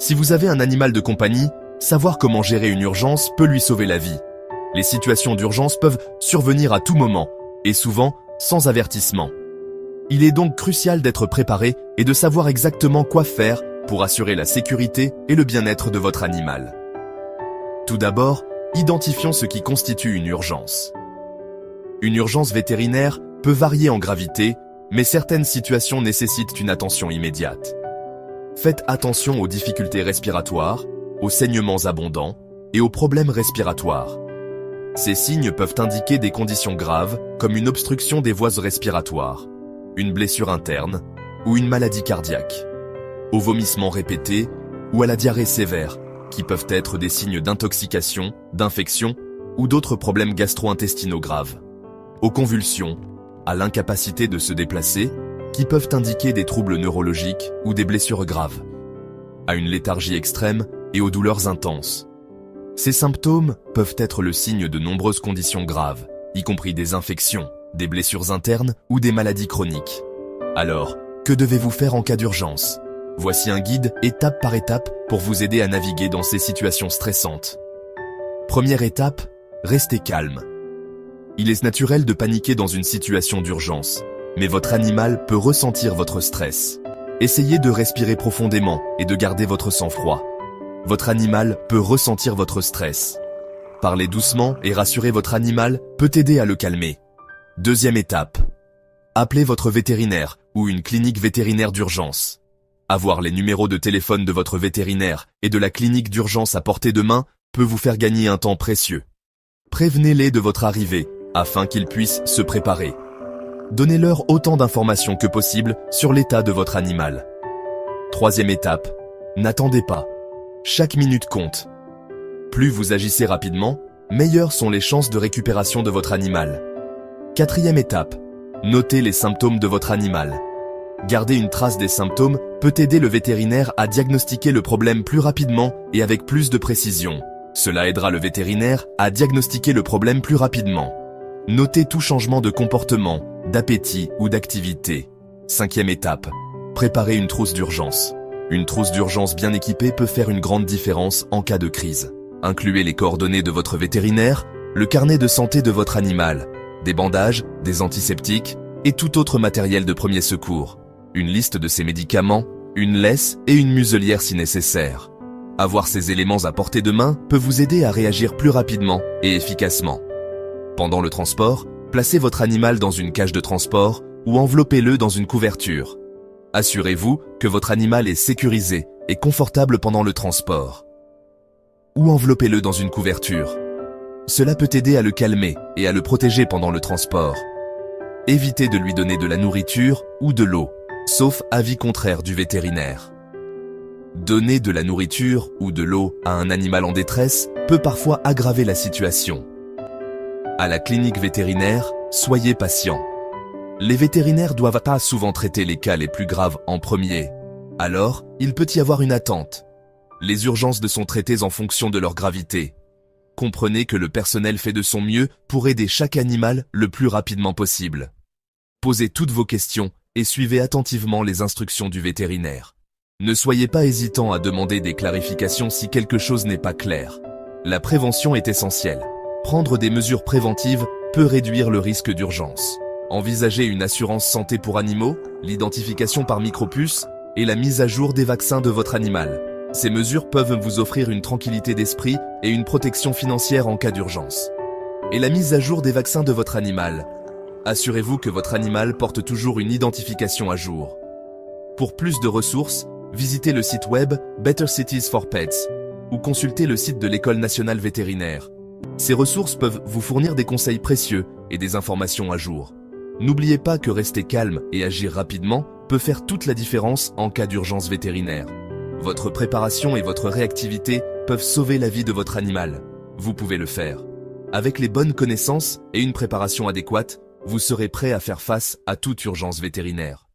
Si vous avez un animal de compagnie, savoir comment gérer une urgence peut lui sauver la vie. Les situations d'urgence peuvent survenir à tout moment, et souvent sans avertissement. Il est donc crucial d'être préparé et de savoir exactement quoi faire pour assurer la sécurité et le bien-être de votre animal. Tout d'abord, identifions ce qui constitue une urgence. Une urgence vétérinaire peut varier en gravité, mais certaines situations nécessitent une attention immédiate. Faites attention aux difficultés respiratoires, aux saignements abondants et aux problèmes respiratoires. Ces signes peuvent indiquer des conditions graves comme une obstruction des voies respiratoires, une blessure interne ou une maladie cardiaque, aux vomissements répétés ou à la diarrhée sévère, qui peuvent être des signes d'intoxication, d'infection ou d'autres problèmes gastro-intestinaux graves, aux convulsions, à l'incapacité de se déplacer, qui peuvent indiquer des troubles neurologiques ou des blessures graves, à une léthargie extrême et aux douleurs intenses. Ces symptômes peuvent être le signe de nombreuses conditions graves, y compris des infections, des blessures internes ou des maladies chroniques. Alors, que devez-vous faire en cas d'urgence? Voici un guide étape par étape pour vous aider à naviguer dans ces situations stressantes. Première étape, restez calme. Il est naturel de paniquer dans une situation d'urgence, mais votre animal peut ressentir votre stress. Essayez de respirer profondément et de garder votre sang-froid. Votre animal peut ressentir votre stress. Parler doucement et rassurer votre animal peut aider à le calmer. Deuxième étape, appelez votre vétérinaire ou une clinique vétérinaire d'urgence. Avoir les numéros de téléphone de votre vétérinaire et de la clinique d'urgence à portée de main peut vous faire gagner un temps précieux. Prévenez-les de votre arrivée afin qu'ils puissent se préparer. Donnez-leur autant d'informations que possible sur l'état de votre animal. Troisième étape, n'attendez pas. Chaque minute compte. Plus vous agissez rapidement, meilleures sont les chances de récupération de votre animal. Quatrième étape, notez les symptômes de votre animal. Garder une trace des symptômes peut aider le vétérinaire à diagnostiquer le problème plus rapidement et avec plus de précision. Cela aidera le vétérinaire à diagnostiquer le problème plus rapidement. Notez tout changement de comportement, d'appétit ou d'activité. Cinquième étape, préparez une trousse d'urgence. Une trousse d'urgence bien équipée peut faire une grande différence en cas de crise. Incluez les coordonnées de votre vétérinaire, le carnet de santé de votre animal, des bandages, des antiseptiques et tout autre matériel de premier secours. Une liste de ses médicaments, une laisse et une muselière si nécessaire. Avoir ces éléments à portée de main peut vous aider à réagir plus rapidement et efficacement. Pendant le transport, placez votre animal dans une cage de transport ou enveloppez-le dans une couverture. Assurez-vous que votre animal est sécurisé et confortable pendant le transport. Ou enveloppez-le dans une couverture. Cela peut aider à le calmer et à le protéger pendant le transport. Évitez de lui donner de la nourriture ou de l'eau, sauf avis contraire du vétérinaire. Donner de la nourriture ou de l'eau à un animal en détresse peut parfois aggraver la situation. À la clinique vétérinaire, soyez patient. Les vétérinaires doivent pas souvent traiter les cas les plus graves en premier. Alors, il peut y avoir une attente. Les urgences sont traitées en fonction de leur gravité. Comprenez que le personnel fait de son mieux pour aider chaque animal le plus rapidement possible. Posez toutes vos questions et suivez attentivement les instructions du vétérinaire. Ne soyez pas hésitant à demander des clarifications si quelque chose n'est pas clair. La prévention est essentielle. Prendre des mesures préventives peut réduire le risque d'urgence. Envisagez une assurance santé pour animaux, l'identification par micropuce et la mise à jour des vaccins de votre animal. Ces mesures peuvent vous offrir une tranquillité d'esprit et une protection financière en cas d'urgence. Et la mise à jour des vaccins de votre animal. Assurez-vous que votre animal porte toujours une identification à jour. Pour plus de ressources, visitez le site web Better Cities for Pets ou consultez le site de l'École nationale vétérinaire. Ces ressources peuvent vous fournir des conseils précieux et des informations à jour. N'oubliez pas que rester calme et agir rapidement peut faire toute la différence en cas d'urgence vétérinaire. Votre préparation et votre réactivité peuvent sauver la vie de votre animal. Vous pouvez le faire. Avec les bonnes connaissances et une préparation adéquate, vous serez prêt à faire face à toute urgence vétérinaire.